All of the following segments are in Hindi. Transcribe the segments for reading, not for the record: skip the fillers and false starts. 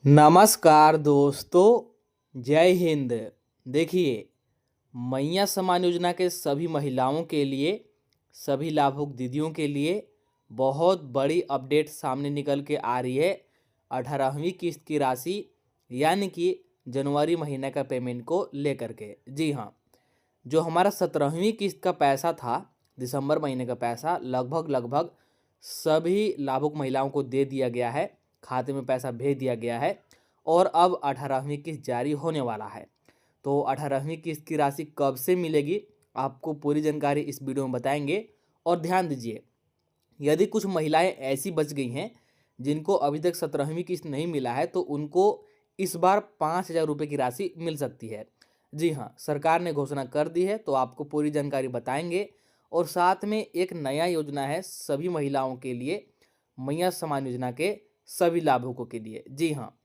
नमस्कार दोस्तों, जय हिंद। देखिए, मैया समान योजना के सभी महिलाओं के लिए, सभी लाभुक दीदियों के लिए बहुत बड़ी अपडेट सामने निकल के आ रही है। 18वीं किस्त की राशि यानी कि जनवरी महीने का पेमेंट को लेकर के। जी हाँ, जो हमारा 17वीं किस्त का पैसा था, दिसंबर महीने का पैसा लगभग सभी लाभुक महिलाओं को दे दिया गया है, खाते में पैसा भेज दिया गया है और अब 18वीं किस्त जारी होने वाला है। तो 18वीं किस्त की राशि कब से मिलेगी, आपको पूरी जानकारी इस वीडियो में बताएंगे। और ध्यान दीजिए, यदि कुछ महिलाएं ऐसी बच गई हैं जिनको अभी तक 17वीं किस्त नहीं मिला है, तो उनको इस बार 5,000 रुपये की राशि मिल सकती है। जी हाँ, सरकार ने घोषणा कर दी है, तो आपको पूरी जानकारी बताएंगे। और साथ में एक नया योजना है सभी महिलाओं के लिए, मैया समान योजना के सभी लाभुकों के लिए। जी हाँ,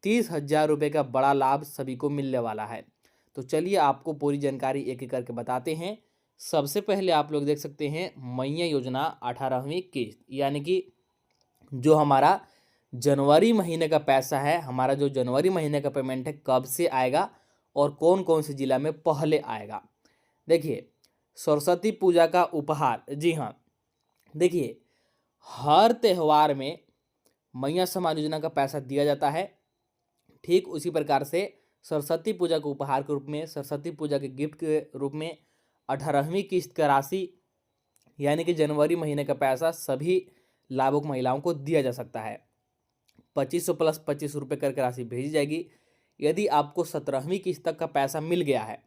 30,000 रुपये का बड़ा लाभ सभी को मिलने वाला है। तो चलिए आपको पूरी जानकारी एक एक करके बताते हैं। सबसे पहले आप लोग देख सकते हैं मैया योजना 18वीं किस्त, यानी कि जो हमारा जनवरी महीने का पैसा है, हमारा जो जनवरी महीने का पेमेंट है कब से आएगा और कौन कौन से जिला में पहले आएगा। देखिए, सरस्वती पूजा का उपहार। जी हाँ, देखिए, हर त्यौहार में मैया समान योजना का पैसा दिया जाता है। ठीक उसी प्रकार से सरस्वती पूजा के उपहार के रूप में, सरस्वती पूजा के गिफ्ट के रूप में 18वीं किस्त का राशि यानी कि जनवरी महीने का पैसा सभी लाभुक महिलाओं को दिया जा सकता है। 2500 प्लस 25 रुपये करके राशि भेजी जाएगी। यदि आपको 17वीं किस्त तक का पैसा मिल गया है,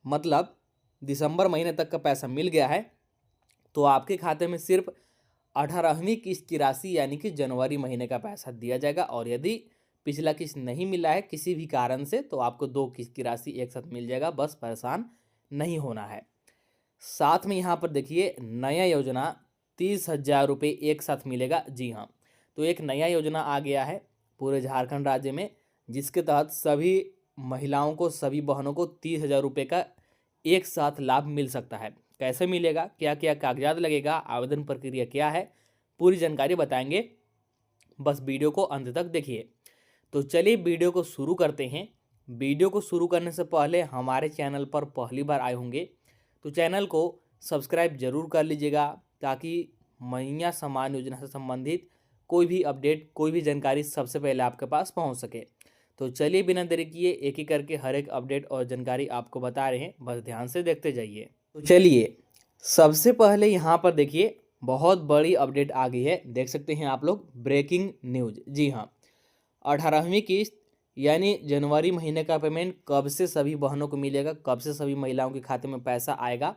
मतलब दिसंबर महीने तक का पैसा मिल गया है, तो आपके खाते में सिर्फ 18वीं किस्त की राशि यानी कि जनवरी महीने का पैसा दिया जाएगा। और यदि पिछला किस्त नहीं मिला है किसी भी कारण से, तो आपको 2 किस्त की राशि एक साथ मिल जाएगा, बस परेशान नहीं होना है। साथ में यहाँ पर देखिए नया योजना 30,000 रुपये एक साथ मिलेगा। जी हाँ, तो एक नया योजना आ गया है पूरे झारखंड राज्य में, जिसके तहत सभी महिलाओं को, सभी बहनों को 30,000 रुपये का एक साथ लाभ मिल सकता है। कैसे मिलेगा, क्या क्या कागजात लगेगा, आवेदन प्रक्रिया क्या है, पूरी जानकारी बताएंगे, बस वीडियो को अंत तक देखिए। तो चलिए वीडियो को शुरू करते हैं। वीडियो को शुरू करने से पहले हमारे चैनल पर पहली बार आए होंगे तो चैनल को सब्सक्राइब जरूर कर लीजिएगा, ताकि मैया समान योजना से संबंधित कोई भी अपडेट, कोई भी जानकारी सबसे पहले आपके पास पहुंच सके। तो चलिए बिना देरी किए एक एक करके हर एक अपडेट और जानकारी आपको बता रहे हैं, बस ध्यान से देखते जाइए। तो चलिए सबसे पहले यहाँ पर देखिए बहुत बड़ी अपडेट आ गई है, देख सकते हैं आप लोग, ब्रेकिंग न्यूज। जी हाँ, 18वीं किस्त यानी जनवरी महीने का पेमेंट कब से सभी बहनों को मिलेगा, कब से सभी महिलाओं के खाते में पैसा आएगा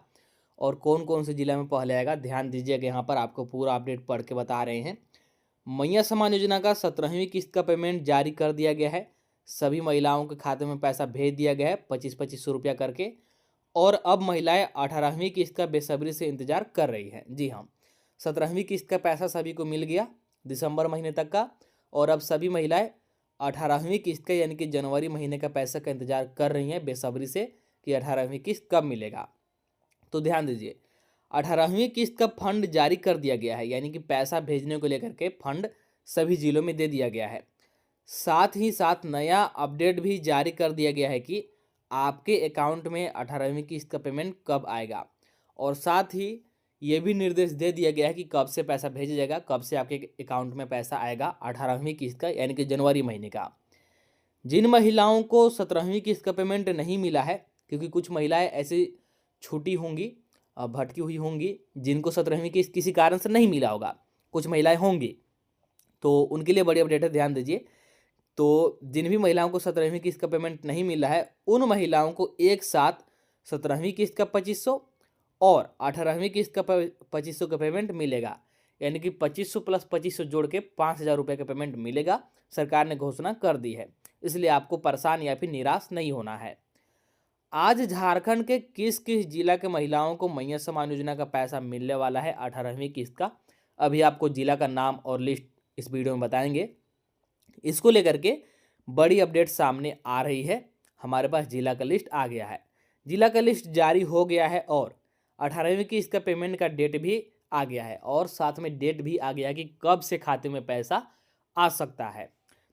और कौन कौन से जिला में पहले आएगा, ध्यान दीजिएगा। यहाँ पर आपको पूरा अपडेट पढ़ के बता रहे हैं। मैया समान योजना का 17वीं किस्त का पेमेंट जारी कर दिया गया है। सभी महिलाओं के खाते में पैसा भेज दिया गया है 25-25 रुपया करके। और अब महिलाएं 18वीं किस्त का बेसब्री से इंतजार कर रही हैं। जी हाँ, 17वीं किस्त का पैसा सभी को मिल गया दिसंबर महीने तक का, और अब सभी महिलाएं 18वीं किस्त का यानी कि जनवरी महीने का पैसा का इंतजार कर रही हैं बेसब्री से कि 18वीं किस्त कब मिलेगा। तो ध्यान दीजिए, 18वीं किस्त का फंड जारी कर दिया गया है, यानी कि पैसा भेजने को लेकर के फंड सभी जिलों में दे दिया गया है। साथ ही साथ नया अपडेट भी जारी कर दिया गया है कि आपके अकाउंट में 18वीं किस्त का पेमेंट कब आएगा, और साथ ही ये भी निर्देश दे दिया गया है कि कब से पैसा भेजा जाएगा, कब से आपके अकाउंट में पैसा आएगा 18वीं किस्त का यानी कि जनवरी महीने का। जिन महिलाओं को 17वीं किस्त का पेमेंट नहीं मिला है, क्योंकि कुछ महिलाएं ऐसी छूटी होंगी, भटकी हुई होंगी, जिनको 17वीं किस्त किसी कारण से नहीं मिला होगा, कुछ महिलाएं होंगी, तो उनके लिए बड़ी अपडेट है, ध्यान दीजिए। तो जिन भी महिलाओं को 17वीं किस्त का पेमेंट नहीं मिला है, उन महिलाओं को एक साथ 17वीं किस्त का 2500 और 18वीं किस्त का 2500 का पेमेंट मिलेगा, यानी कि 2500 प्लस 2500 जोड़ के 5,000 रुपये का पेमेंट मिलेगा। सरकार ने घोषणा कर दी है, इसलिए आपको परेशान या फिर निराश नहीं होना है। आज झारखंड के किस किस जिला के महिलाओं को मैया समान योजना का पैसा मिलने वाला है 18वीं किस्त का, अभी आपको जिला का नाम और लिस्ट इस वीडियो में बताएंगे। इसको लेकर के बड़ी अपडेट सामने आ रही है। हमारे पास जिला का लिस्ट आ गया है, जिला का लिस्ट जारी हो गया है, और 18वीं की इसका पेमेंट का डेट भी आ गया है, और साथ में डेट भी आ गया है कि कब से खाते में पैसा आ सकता है।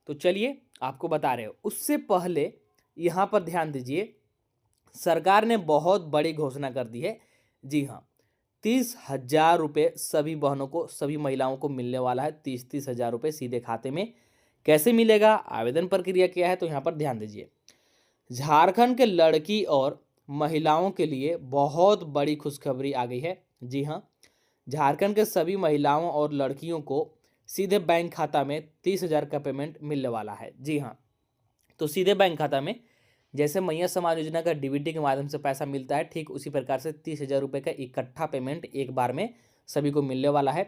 तो चलिए आपको बता रहे हो। उससे पहले यहाँ पर ध्यान दीजिए, सरकार ने बहुत बड़ी घोषणा कर दी है। जी हाँ, 30,000 रुपये सभी बहनों को, सभी महिलाओं को मिलने वाला है। 30,000 रुपये सीधे खाते में। कैसे मिलेगा, आवेदन प्रक्रिया क्या है, तो यहाँ पर ध्यान दीजिए। झारखंड के लड़की और महिलाओं के लिए बहुत बड़ी खुशखबरी आ गई है। जी हाँ, झारखंड के सभी महिलाओं और लड़कियों को सीधे बैंक खाता में 30,000 का पेमेंट मिलने वाला है। जी हाँ, तो सीधे बैंक खाता में, जैसे मैया समाज योजना का डीबीटी के माध्यम से पैसा मिलता है, ठीक उसी प्रकार से 30,000 रुपये का इकट्ठा पेमेंट एक बार में सभी को मिलने वाला है।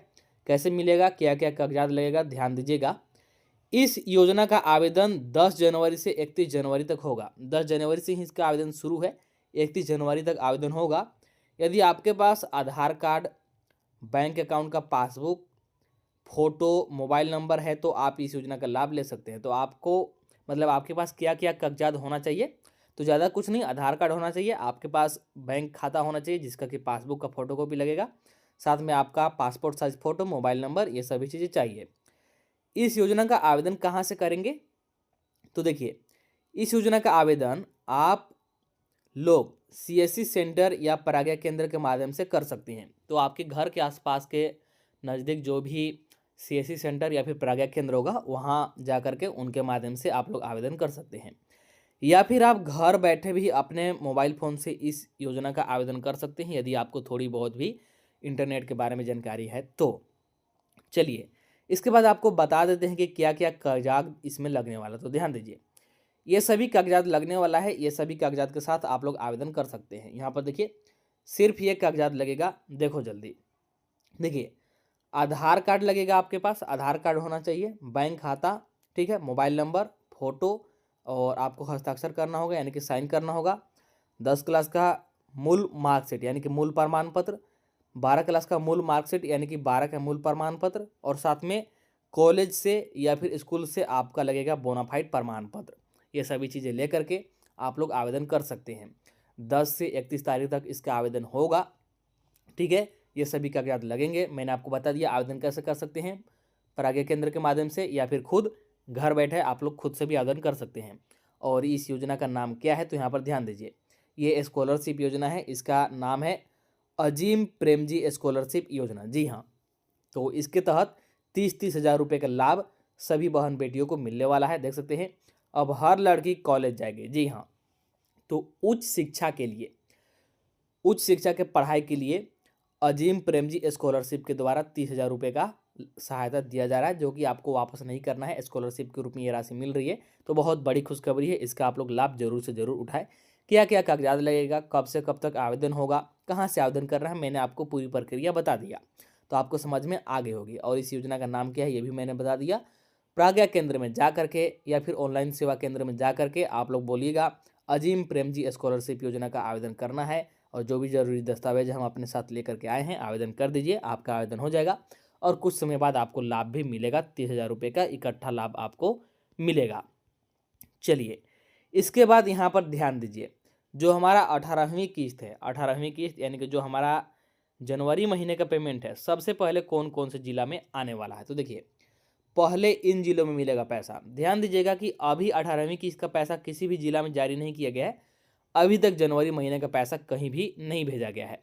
कैसे मिलेगा, क्या क्या कागजात लगेगा, ध्यान दीजिएगा। इस योजना का आवेदन 10 जनवरी से 31 जनवरी तक होगा। 10 जनवरी से ही इसका आवेदन शुरू है, 31 जनवरी तक आवेदन होगा। यदि आपके पास आधार कार्ड, बैंक अकाउंट का पासबुक, फोटो, मोबाइल नंबर है तो आप इस योजना का लाभ ले सकते हैं। तो आपको मतलब आपके पास क्या क्या कागजात होना चाहिए, तो ज़्यादा कुछ नहीं, आधार कार्ड होना चाहिए, आपके पास बैंक खाता होना चाहिए जिसका कि पासबुक का फोटोकॉपी लगेगा, साथ में आपका passport size photo, mobile number, ये सभी चीज़ें चाहिए। इस योजना का आवेदन कहाँ से करेंगे, तो देखिए, इस योजना का आवेदन आप लोग सीएससी सेंटर या प्रज्ञा केंद्र के माध्यम से कर सकते हैं। तो आपके घर के आसपास के नज़दीक जो भी सीएससी सेंटर या फिर प्रज्ञा केंद्र होगा, वहाँ जा कर के उनके माध्यम से आप लोग आवेदन कर सकते हैं। या फिर आप घर बैठे भी अपने मोबाइल फ़ोन से इस योजना का आवेदन कर सकते हैं, यदि आपको थोड़ी बहुत भी इंटरनेट के बारे में जानकारी है तो। चलिए, इसके बाद आपको बता देते हैं कि क्या क्या कागजात इसमें लगने वाला। तो ध्यान दीजिए, ये सभी कागजात लगने वाला है। ये सभी कागजात के साथ आप लोग आवेदन कर सकते हैं। यहाँ पर देखिए, सिर्फ ये कागजात लगेगा। देखो जल्दी देखिए, आधार कार्ड लगेगा, आपके पास आधार कार्ड होना चाहिए, बैंक खाता, ठीक है, मोबाइल नंबर, फोटो, और आपको हस्ताक्षर करना होगा यानी कि साइन करना होगा। 10 क्लास का मूल मार्कशीट यानी कि मूल प्रमाण पत्र, 12 क्लास का मूल मार्कशीट यानी कि 12 का मूल प्रमाण पत्र, और साथ में कॉलेज से या फिर स्कूल से आपका लगेगा बोनाफाइड प्रमाण पत्र। ये सभी चीज़ें लेकर के आप लोग आवेदन कर सकते हैं। 10 से 31 तारीख तक इसका आवेदन होगा, ठीक है। ये सभी कागजात लगेंगे। मैंने आपको बता दिया आवेदन कैसे कर सकते हैं, प्रज्ञा केंद्र के माध्यम से या फिर खुद घर बैठे आप लोग खुद से भी आवेदन कर सकते हैं। और इस योजना का नाम क्या है, तो यहाँ पर ध्यान दीजिए, ये स्कॉलरशिप योजना है। इसका नाम है अजीम प्रेमजी स्कॉलरशिप योजना। जी हाँ, तो इसके तहत 30,000 रुपये का लाभ सभी बहन बेटियों को मिलने वाला है। देख सकते हैं, अब हर लड़की कॉलेज जाएगी। जी हाँ, तो उच्च शिक्षा के पढ़ाई के लिए अजीम प्रेमजी स्कॉलरशिप के द्वारा 30,000 रुपये का सहायता दिया जा रहा है, जो कि आपको वापस नहीं करना है। स्कॉलरशिप के रूप में ये राशि मिल रही है, तो बहुत बड़ी खुशखबरी है। इसका आप लोग लाभ जरूर से जरूर उठाएं। क्या क्या कागजात लगेगा, कब से कब तक आवेदन होगा, कहाँ से आवेदन करना है, मैंने आपको पूरी प्रक्रिया बता दिया, तो आपको समझ में आ गई होगी। और इस योजना का नाम क्या है ये भी मैंने बता दिया। प्रज्ञा केंद्र में जा करके या फिर ऑनलाइन सेवा केंद्र में जा करके आप लोग बोलिएगा अजीम प्रेमजी स्कॉलरशिप योजना का आवेदन करना है, और जो भी जरूरी दस्तावेज हम अपने साथ लेकर के आए हैं आवेदन कर दीजिए, आपका आवेदन हो जाएगा। और कुछ समय बाद आपको लाभ भी मिलेगा, 30,000 रुपये का इकट्ठा लाभ आपको मिलेगा। चलिए, इसके बाद यहाँ पर ध्यान दीजिए, जो हमारा 18वीं किस्त है, 18वीं किस्त यानी कि जो हमारा जनवरी महीने का पेमेंट है, सबसे पहले कौन कौन से जिला में आने वाला है, तो देखिए, पहले इन जिलों में मिलेगा पैसा। ध्यान दीजिएगा कि अभी 18वीं किस्त का पैसा किसी भी जिला में जारी नहीं किया गया है। अभी तक जनवरी महीने का पैसा कहीं भी नहीं भेजा गया है।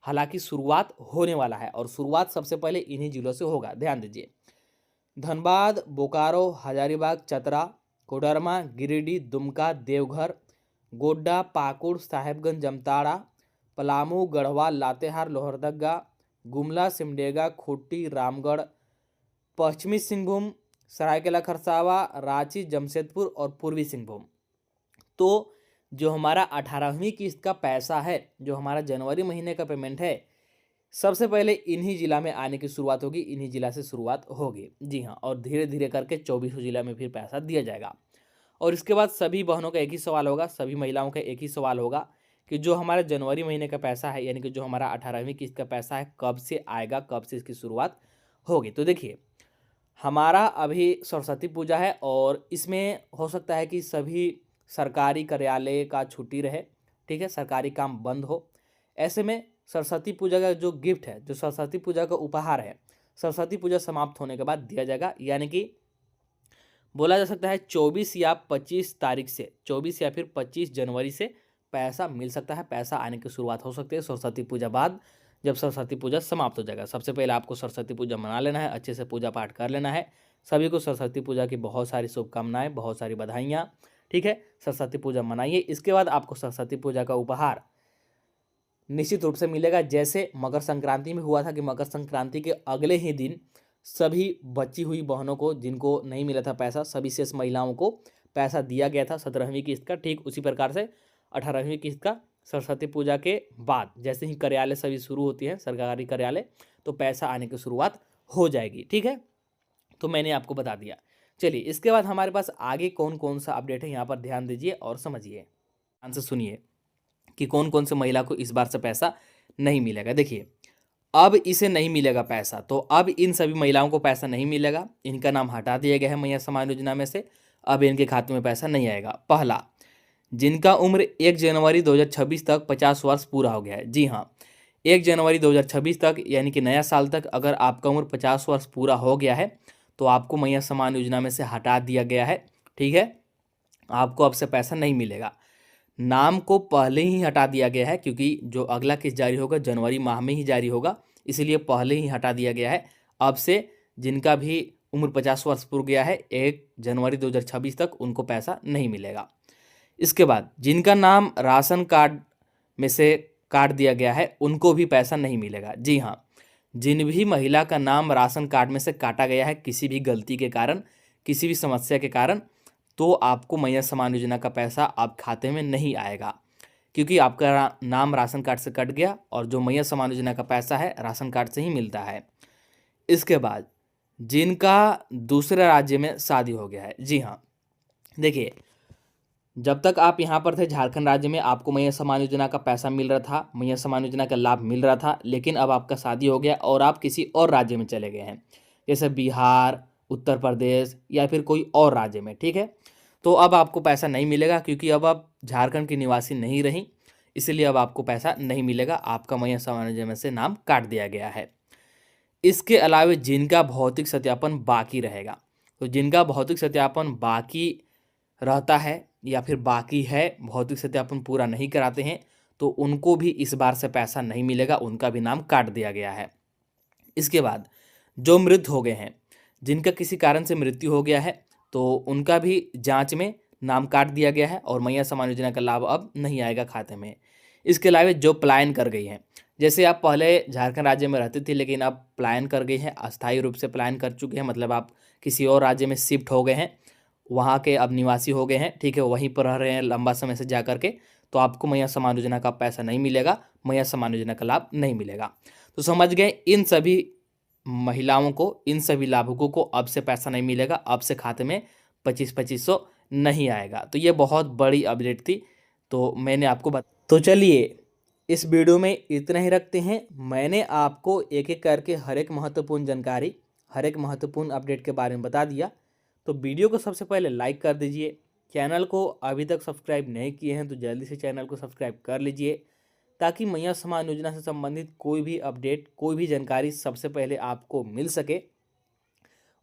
हालांकि शुरुआत होने वाला है, और शुरुआत सबसे पहले इन्हीं जिलों से होगा। ध्यान दीजिए, धनबाद, बोकारो, हजारीबाग, चतरा, कोडरमा, गिरिडीह, दुमका, देवघर, गोड्डा, पाकुड़, साहेबगंज, जमताड़ा, पलामू, गढ़वा, लातेहार, लोहरदगा, गुमला, सिमडेगा, खूंटी, रामगढ़, पश्चिमी सिंहभूम, सरायकेला खरसावा, रांची, जमशेदपुर और पूर्वी सिंहभूम। तो जो हमारा 18वीं किस्त का पैसा है, जो हमारा जनवरी महीने का पेमेंट है, सबसे पहले इन्हीं जिला में आने की शुरुआत होगी, इन्हीं जिला से शुरुआत होगी। जी हाँ, और धीरे धीरे करके 24 जिला में फिर पैसा दिया जाएगा। और इसके बाद सभी बहनों का एक ही सवाल होगा, सभी महिलाओं का एक ही सवाल होगा कि जो हमारा जनवरी महीने का पैसा है, यानी कि जो हमारा 18वीं किस्त का पैसा है, कब से आएगा, कब से इसकी शुरुआत होगी। तो देखिए, हमारा अभी सरस्वती पूजा है, और इसमें हो सकता है कि सभी सरकारी कार्यालय का छुट्टी रहे, ठीक है, सरकारी काम बंद हो। ऐसे में सरस्वती पूजा का जो गिफ्ट है, जो सरस्वती पूजा का उपहार है, सरस्वती पूजा समाप्त होने के बाद दिया जाएगा। यानी कि बोला जा सकता है 24 या 25 तारीख से, 24 या फिर 25 जनवरी से पैसा मिल सकता है। पैसा आने की शुरुआत हो सकती है सरस्वती पूजा बाद, जब सरस्वती पूजा समाप्त हो जाएगा। सबसे पहले आपको सरस्वती पूजा मना लेना है, अच्छे से पूजा पाठ कर लेना है। सभी को सरस्वती पूजा की बहुत सारी शुभकामनाएं, बहुत सारी बधाइयाँ। ठीक है, सरस्वती पूजा मनाइए। इसके बाद आपको सरस्वती पूजा का उपहार निश्चित रूप से मिलेगा। जैसे मकर संक्रांति में हुआ था कि मकर संक्रांति के अगले ही दिन सभी बची हुई बहनों को, जिनको नहीं मिला था पैसा, सभी शेष महिलाओं को पैसा दिया गया था 17वीं किस्त का। ठीक उसी प्रकार से 18वीं किस्त का सरस्वती पूजा के बाद जैसे ही कार्यालय सभी शुरू होती है, सरकारी कार्यालय, तो पैसा आने की शुरुआत हो जाएगी। ठीक है, तो मैंने आपको बता दिया। चलिए, इसके बाद हमारे पास आगे कौन कौन सा अपडेट है यहाँ पर ध्यान दीजिए और समझिए, ध्यान से सुनिए कि कौन कौन से महिला को इस बार से पैसा नहीं मिलेगा। देखिए, अब इसे नहीं मिलेगा पैसा, तो अब इन सभी महिलाओं को पैसा नहीं मिलेगा। इनका नाम हटा दिया गया है मैया सम्मान योजना में से। अब इनके खाते में पैसा नहीं आएगा। पहला, जिनका उम्र 1 जनवरी 2026 तक 50 वर्ष पूरा हो गया है। जी हाँ, 1 जनवरी 2026 तक यानी कि नया साल तक अगर आपका उम्र 50 वर्ष पूरा हो गया है तो आपको मैया सम्मान योजना में से हटा दिया गया है। ठीक है, आपको अब से पैसा नहीं मिलेगा। नाम को पहले ही हटा दिया गया है क्योंकि जो अगला किस्त जारी होगा जनवरी माह में ही जारी होगा, इसलिए पहले ही हटा दिया गया है। अब से जिनका भी उम्र 50 वर्ष पूरा गया है 1 जनवरी 2026 तक, उनको पैसा नहीं मिलेगा। इसके बाद जिनका नाम राशन कार्ड में से काट दिया गया है उनको भी पैसा नहीं मिलेगा। जी हाँ, जिन भी महिला का नाम राशन कार्ड में से काटा गया है किसी भी गलती के कारण, किसी भी समस्या के कारण, तो आपको मैया सम्मान योजना का पैसा आप खाते में नहीं आएगा, क्योंकि आपका नाम राशन कार्ड से कट गया और जो मैया सम्मान योजना का पैसा है राशन कार्ड से ही मिलता है। इसके बाद जिनका दूसरे राज्य में शादी हो गया है। जी हाँ, देखिए, जब तक आप यहाँ पर थे झारखंड राज्य में, आपको मैया सम्मान योजना का पैसा मिल रहा था, मैया सम्मान योजना का लाभ मिल रहा था। लेकिन अब आपका शादी हो गया और आप किसी और राज्य में चले गए हैं, जैसे बिहार, उत्तर प्रदेश या फिर कोई और राज्य में। ठीक है, तो अब आपको पैसा नहीं मिलेगा क्योंकि अब आप झारखंड की निवासी नहीं रही, इसलिए अब आपको पैसा नहीं मिलेगा। आपका मैया सम्मान योजना में से नाम काट दिया गया है। इसके अलावा जिनका भौतिक सत्यापन बाकी रहेगा, तो जिनका भौतिक सत्यापन बाकी रहता है या फिर बाकी है, भौतिक सत्यापन पूरा नहीं कराते हैं, तो उनको भी इस बार से पैसा नहीं मिलेगा, उनका भी नाम काट दिया गया है। इसके बाद जो मृत हो गए हैं, जिनका किसी कारण से मृत्यु हो गया है, तो उनका भी जांच में नाम काट दिया गया है और मैया सम्मान योजना का लाभ अब नहीं आएगा खाते में। इसके अलावा जो पलायन कर गई हैं, जैसे आप पहले झारखंड राज्य में रहते थे लेकिन अब पलायन कर गई हैं, अस्थायी रूप से पलायन कर चुके हैं, मतलब आप किसी और राज्य में शिफ्ट हो गए हैं, वहाँ के अब निवासी हो गए हैं। ठीक है, वहीं पर रह रहे हैं लंबा समय से जा करके, तो आपको मैया सम्मान योजना का पैसा नहीं मिलेगा, मैया सम्मान योजना का लाभ नहीं मिलेगा। तो समझ गए, इन सभी महिलाओं को, इन सभी लाभुकों को अब से पैसा नहीं मिलेगा, अब से खाते में 2500 नहीं आएगा। तो ये बहुत बड़ी अपडेट थी, तो मैंने आपको तो चलिए, इस वीडियो में इतना ही रखते हैं। मैंने आपको एक एक करके हर एक महत्वपूर्ण जानकारी, हर एक महत्वपूर्ण अपडेट के बारे में बता दिया। तो वीडियो को सबसे पहले लाइक कर दीजिए। चैनल को अभी तक सब्सक्राइब नहीं किए हैं तो जल्दी से चैनल को सब्सक्राइब कर लीजिए, ताकि मैया सम्मान योजना से संबंधित कोई भी अपडेट, कोई भी जानकारी सबसे पहले आपको मिल सके।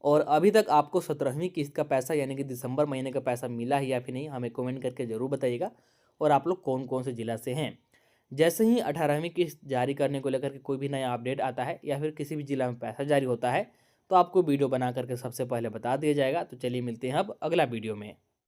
और अभी तक आपको 17वीं किस्त का पैसा यानी कि दिसंबर महीने का पैसा मिला है या फिर नहीं, हमें कमेंट करके ज़रूर बताइएगा। और आप लोग कौन कौन से ज़िला से हैं। जैसे ही 18वीं किस्त जारी करने को लेकर के कोई भी नया अपडेट आता है या फिर किसी भी ज़िला में पैसा जारी होता है, तो आपको वीडियो बना करके सबसे पहले बता दिया जाएगा। तो चलिए, मिलते हैं अब अगला वीडियो में।